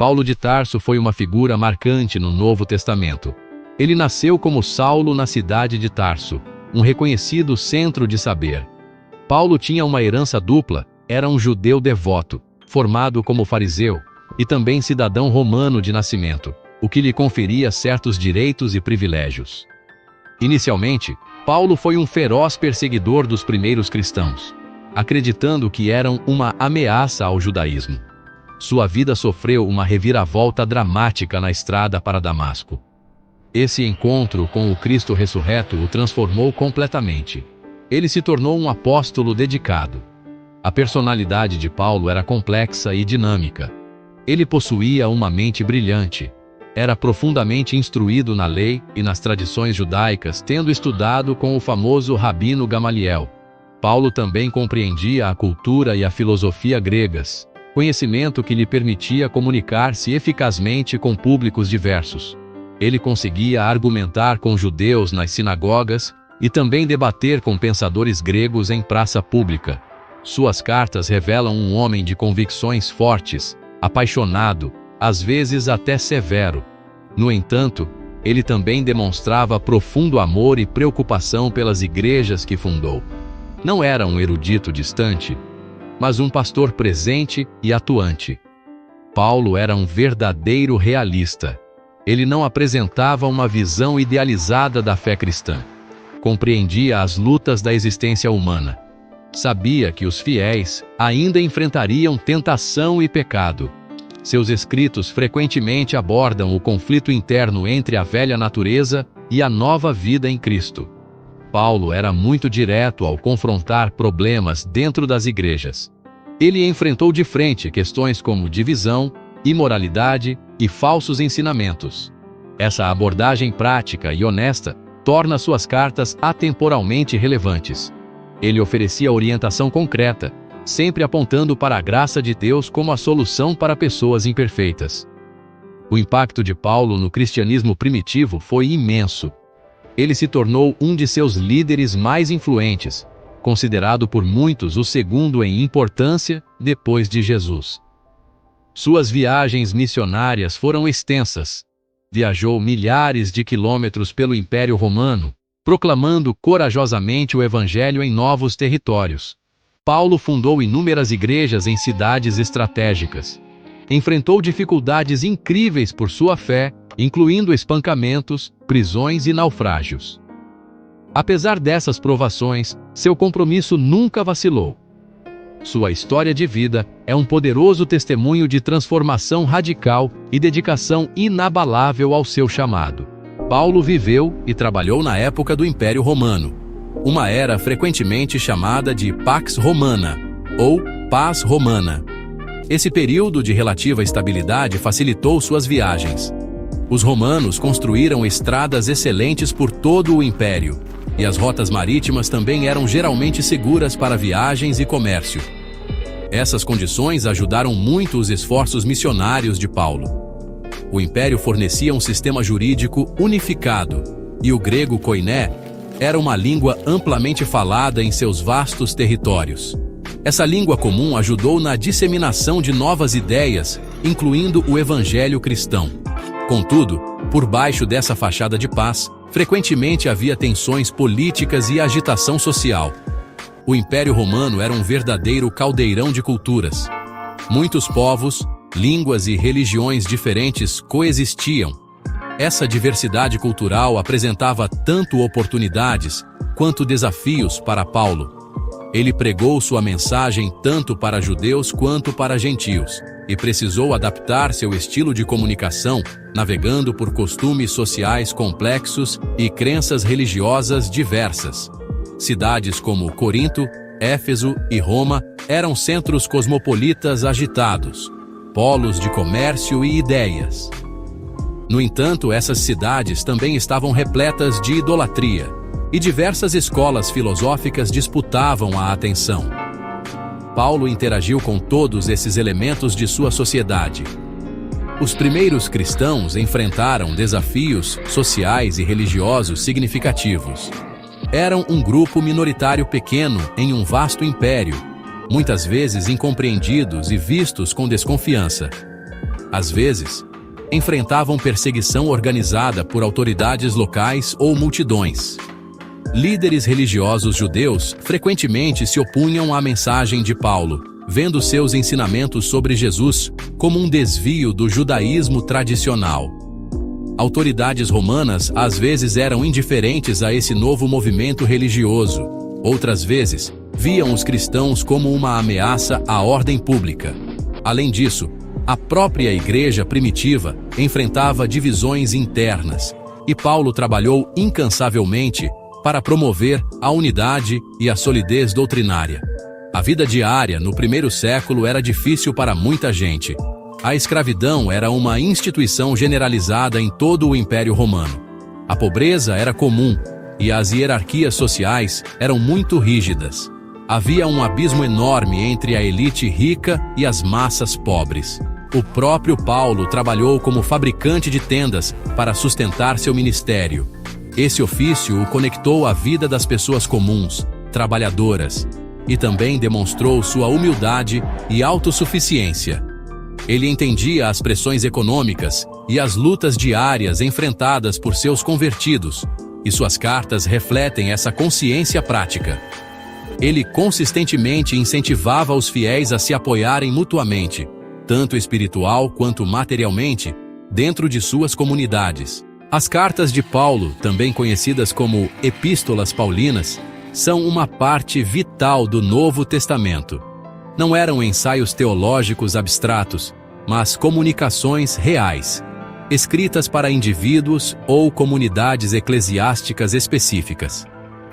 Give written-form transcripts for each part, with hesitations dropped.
Paulo de Tarso foi uma figura marcante no Novo Testamento. Ele nasceu como Saulo na cidade de Tarso, um reconhecido centro de saber. Paulo tinha uma herança dupla, era um judeu devoto, formado como fariseu, e também cidadão romano de nascimento, o que lhe conferia certos direitos e privilégios. Inicialmente, Paulo foi um feroz perseguidor dos primeiros cristãos, acreditando que eram uma ameaça ao judaísmo. Sua vida sofreu uma reviravolta dramática na estrada para Damasco. Esse encontro com o Cristo ressurreto o transformou completamente. Ele se tornou um apóstolo dedicado. A personalidade de Paulo era complexa e dinâmica. Ele possuía uma mente brilhante. Era profundamente instruído na lei e nas tradições judaicas, tendo estudado com o famoso Rabino Gamaliel. Paulo também compreendia a cultura e a filosofia gregas, conhecimento que lhe permitia comunicar-se eficazmente com públicos diversos. Ele conseguia argumentar com judeus nas sinagogas e também debater com pensadores gregos em praça pública. Suas cartas revelam um homem de convicções fortes, apaixonado, às vezes até severo. No entanto, ele também demonstrava profundo amor e preocupação pelas igrejas que fundou. Não era um erudito distante, mas um pastor presente e atuante. Paulo era um verdadeiro realista. Ele não apresentava uma visão idealizada da fé cristã. Compreendia as lutas da existência humana. Sabia que os fiéis ainda enfrentariam tentação e pecado. Seus escritos frequentemente abordam o conflito interno entre a velha natureza e a nova vida em Cristo. Paulo era muito direto ao confrontar problemas dentro das igrejas. Ele enfrentou de frente questões como divisão, imoralidade e falsos ensinamentos. Essa abordagem prática e honesta torna suas cartas atemporalmente relevantes. Ele oferecia orientação concreta, sempre apontando para a graça de Deus como a solução para pessoas imperfeitas. O impacto de Paulo no cristianismo primitivo foi imenso. Ele se tornou um de seus líderes mais influentes, considerado por muitos o segundo em importância depois de Jesus. Suas viagens missionárias foram extensas. Viajou milhares de quilômetros pelo Império Romano, proclamando corajosamente o Evangelho em novos territórios. Paulo fundou inúmeras igrejas em cidades estratégicas. Enfrentou dificuldades incríveis por sua fé, incluindo espancamentos, prisões e naufrágios. Apesar dessas provações, seu compromisso nunca vacilou. Sua história de vida é um poderoso testemunho de transformação radical e dedicação inabalável ao seu chamado. Paulo viveu e trabalhou na época do Império Romano, uma era frequentemente chamada de Pax Romana, ou Paz Romana. Esse período de relativa estabilidade facilitou suas viagens. Os romanos construíram estradas excelentes por todo o império, e as rotas marítimas também eram geralmente seguras para viagens e comércio. Essas condições ajudaram muito os esforços missionários de Paulo. O império fornecia um sistema jurídico unificado, e o grego koiné era uma língua amplamente falada em seus vastos territórios. Essa língua comum ajudou na disseminação de novas ideias, incluindo o evangelho cristão. Contudo, por baixo dessa fachada de paz, frequentemente havia tensões políticas e agitação social. O Império Romano era um verdadeiro caldeirão de culturas. Muitos povos, línguas e religiões diferentes coexistiam. Essa diversidade cultural apresentava tanto oportunidades quanto desafios para Paulo. Ele pregou sua mensagem tanto para judeus quanto para gentios, e precisou adaptar seu estilo de comunicação, navegando por costumes sociais complexos e crenças religiosas diversas. Cidades como Corinto, Éfeso e Roma eram centros cosmopolitas agitados, polos de comércio e ideias. No entanto, essas cidades também estavam repletas de idolatria, e diversas escolas filosóficas disputavam a atenção. Paulo interagiu com todos esses elementos de sua sociedade. Os primeiros cristãos enfrentaram desafios sociais e religiosos significativos. Eram um grupo minoritário pequeno em um vasto império, muitas vezes incompreendidos e vistos com desconfiança. Às vezes, enfrentavam perseguição organizada por autoridades locais ou multidões. Líderes religiosos judeus frequentemente se opunham à mensagem de Paulo, vendo seus ensinamentos sobre Jesus como um desvio do judaísmo tradicional. Autoridades romanas às vezes eram indiferentes a esse novo movimento religioso. Outras vezes, viam os cristãos como uma ameaça à ordem pública. Além disso, a própria igreja primitiva enfrentava divisões internas, e Paulo trabalhou incansavelmente para promover a unidade e a solidez doutrinária. A vida diária no primeiro século era difícil para muita gente. A escravidão era uma instituição generalizada em todo o Império Romano. A pobreza era comum e as hierarquias sociais eram muito rígidas. Havia um abismo enorme entre a elite rica e as massas pobres. O próprio Paulo trabalhou como fabricante de tendas para sustentar seu ministério. Esse ofício o conectou à vida das pessoas comuns, trabalhadoras, e também demonstrou sua humildade e autossuficiência. Ele entendia as pressões econômicas e as lutas diárias enfrentadas por seus convertidos, e suas cartas refletem essa consciência prática. Ele consistentemente incentivava os fiéis a se apoiarem mutuamente, tanto espiritual quanto materialmente, dentro de suas comunidades. As cartas de Paulo, também conhecidas como Epístolas Paulinas, são uma parte vital do Novo Testamento. Não eram ensaios teológicos abstratos, mas comunicações reais, escritas para indivíduos ou comunidades eclesiásticas específicas.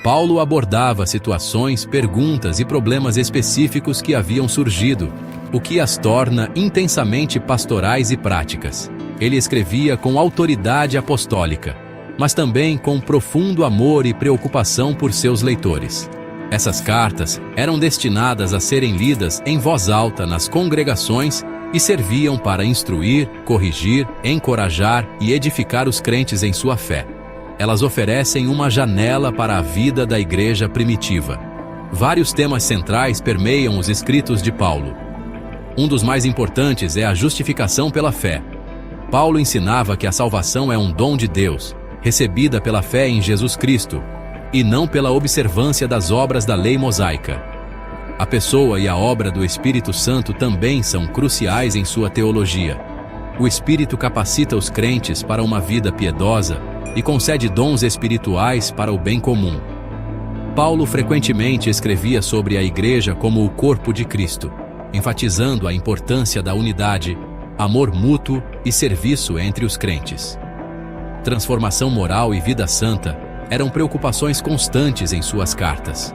Paulo abordava situações, perguntas e problemas específicos que haviam surgido, o que as torna intensamente pastorais e práticas. Ele escrevia com autoridade apostólica, mas também com profundo amor e preocupação por seus leitores. Essas cartas eram destinadas a serem lidas em voz alta nas congregações e serviam para instruir, corrigir, encorajar e edificar os crentes em sua fé. Elas oferecem uma janela para a vida da igreja primitiva. Vários temas centrais permeiam os escritos de Paulo. Um dos mais importantes é a justificação pela fé. Paulo ensinava que a salvação é um dom de Deus, recebida pela fé em Jesus Cristo, e não pela observância das obras da lei mosaica. A pessoa e a obra do Espírito Santo também são cruciais em sua teologia. O Espírito capacita os crentes para uma vida piedosa e concede dons espirituais para o bem comum. Paulo frequentemente escrevia sobre a igreja como o corpo de Cristo, enfatizando a importância da unidade, amor mútuo e serviço entre os crentes. Transformação moral e vida santa eram preocupações constantes em suas cartas.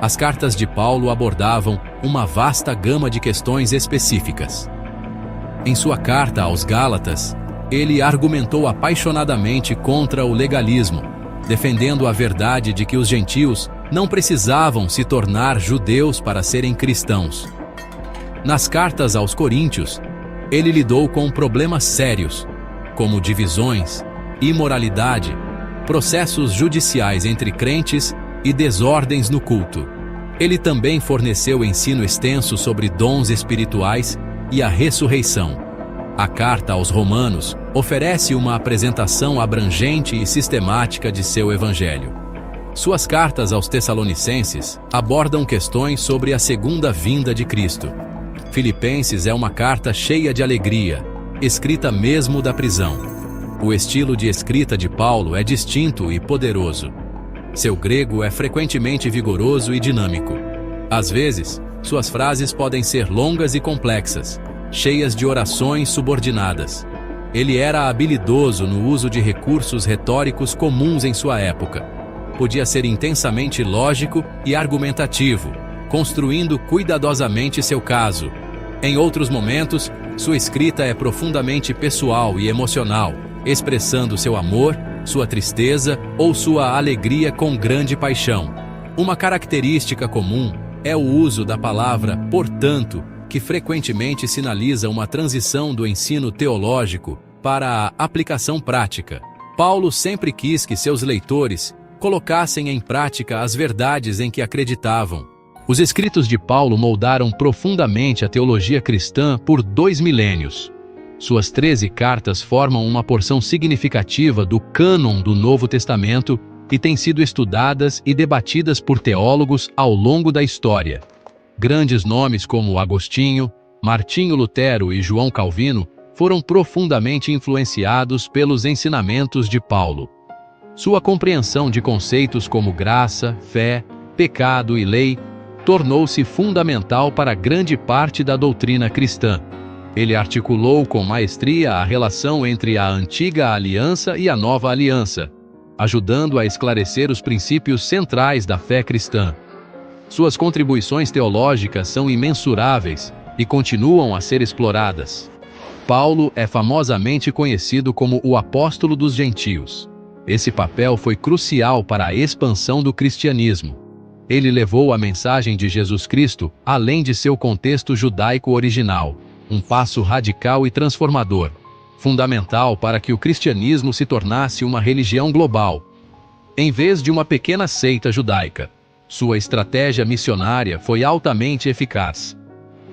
As cartas de Paulo abordavam uma vasta gama de questões específicas. Em sua carta aos Gálatas, ele argumentou apaixonadamente contra o legalismo, defendendo a verdade de que os gentios não precisavam se tornar judeus para serem cristãos. Nas cartas aos Coríntios, ele lidou com problemas sérios, como divisões, imoralidade, processos judiciais entre crentes e desordens no culto. Ele também forneceu ensino extenso sobre dons espirituais e a ressurreição. A carta aos Romanos oferece uma apresentação abrangente e sistemática de seu evangelho. Suas cartas aos Tessalonicenses abordam questões sobre a segunda vinda de Cristo. Filipenses é uma carta cheia de alegria, escrita mesmo da prisão. O estilo de escrita de Paulo é distinto e poderoso. Seu grego é frequentemente vigoroso e dinâmico. Às vezes, suas frases podem ser longas e complexas, cheias de orações subordinadas. Ele era habilidoso no uso de recursos retóricos comuns em sua época. Podia ser intensamente lógico e argumentativo, construindo cuidadosamente seu caso. Em outros momentos, sua escrita é profundamente pessoal e emocional, expressando seu amor, sua tristeza ou sua alegria com grande paixão. Uma característica comum é o uso da palavra portanto, que frequentemente sinaliza uma transição do ensino teológico para a aplicação prática. Paulo sempre quis que seus leitores colocassem em prática as verdades em que acreditavam. Os escritos de Paulo moldaram profundamente a teologia cristã por 2 milênios. Suas 13 cartas formam uma porção significativa do cânon do Novo Testamento e têm sido estudadas e debatidas por teólogos ao longo da história. Grandes nomes como Agostinho, Martinho Lutero e João Calvino foram profundamente influenciados pelos ensinamentos de Paulo. Sua compreensão de conceitos como graça, fé, pecado e lei tornou-se fundamental para grande parte da doutrina cristã. Ele articulou com maestria a relação entre a antiga aliança e a nova aliança, ajudando a esclarecer os princípios centrais da fé cristã. Suas contribuições teológicas são imensuráveis e continuam a ser exploradas. Paulo é famosamente conhecido como o apóstolo dos gentios. Esse papel foi crucial para a expansão do cristianismo. Ele levou a mensagem de Jesus Cristo além de seu contexto judaico original, um passo radical e transformador, fundamental para que o cristianismo se tornasse uma religião global, em vez de uma pequena seita judaica. Sua estratégia missionária foi altamente eficaz.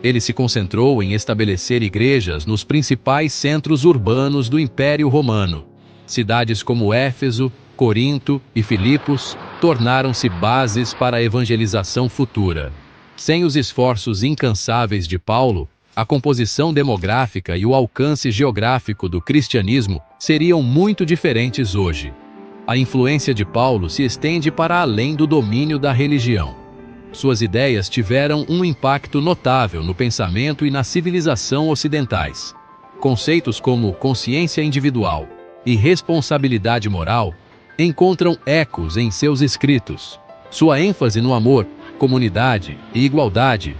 Ele se concentrou em estabelecer igrejas nos principais centros urbanos do Império Romano. Cidades como Éfeso, Corinto e Filipos tornaram-se bases para a evangelização futura. Sem os esforços incansáveis de Paulo, a composição demográfica e o alcance geográfico do cristianismo seriam muito diferentes hoje. A influência de Paulo se estende para além do domínio da religião. Suas ideias tiveram um impacto notável no pensamento e na civilização ocidentais. Conceitos como consciência individual e responsabilidade moral encontram ecos em seus escritos. Sua ênfase no amor, comunidade e igualdade.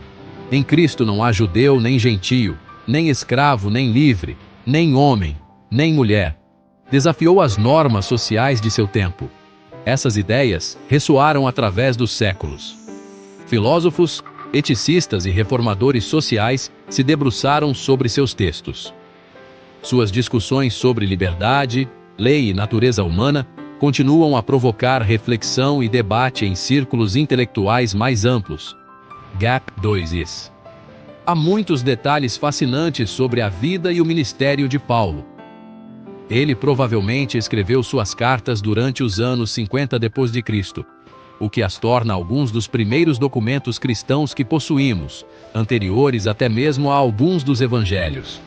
Em Cristo não há judeu nem gentio, nem escravo nem livre, nem homem, nem mulher. Desafiou as normas sociais de seu tempo. Essas ideias ressoaram através dos séculos. Filósofos, eticistas e reformadores sociais se debruçaram sobre seus textos. Suas discussões sobre liberdade, lei e natureza humana continuam a provocar reflexão e debate em círculos intelectuais mais amplos. Gap 2is. Há muitos detalhes fascinantes sobre a vida e o ministério de Paulo. Ele provavelmente escreveu suas cartas durante os anos 50 d.C., o que as torna alguns dos primeiros documentos cristãos que possuímos, anteriores até mesmo a alguns dos evangelhos.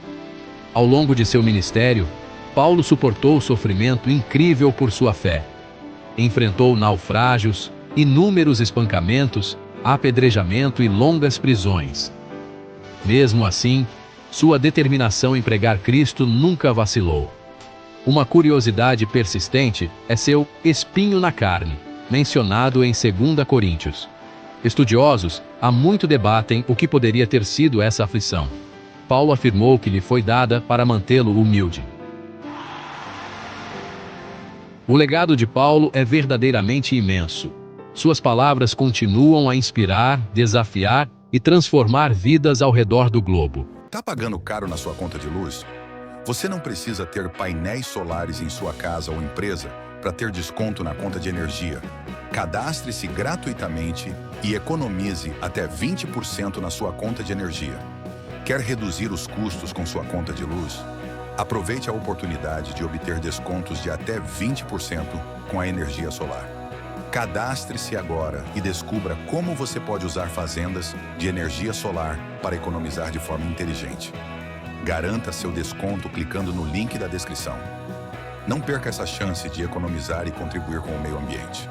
Ao longo de seu ministério, Paulo suportou sofrimento incrível por sua fé. Enfrentou naufrágios, inúmeros espancamentos, apedrejamento e longas prisões. Mesmo assim, sua determinação em pregar Cristo nunca vacilou. Uma curiosidade persistente é seu espinho na carne, mencionado em 2 Coríntios. Estudiosos há muito debatem o que poderia ter sido essa aflição. Paulo afirmou que lhe foi dada para mantê-lo humilde. O legado de Paulo é verdadeiramente imenso. Suas palavras continuam a inspirar, desafiar e transformar vidas ao redor do globo. Tá pagando caro na sua conta de luz? Você não precisa ter painéis solares em sua casa ou empresa para ter desconto na conta de energia. Cadastre-se gratuitamente e economize até 20% na sua conta de energia. Quer reduzir os custos com sua conta de luz? Aproveite a oportunidade de obter descontos de até 20% com a energia solar. Cadastre-se agora e descubra como você pode usar fazendas de energia solar para economizar de forma inteligente. Garanta seu desconto clicando no link da descrição. Não perca essa chance de economizar e contribuir com o meio ambiente.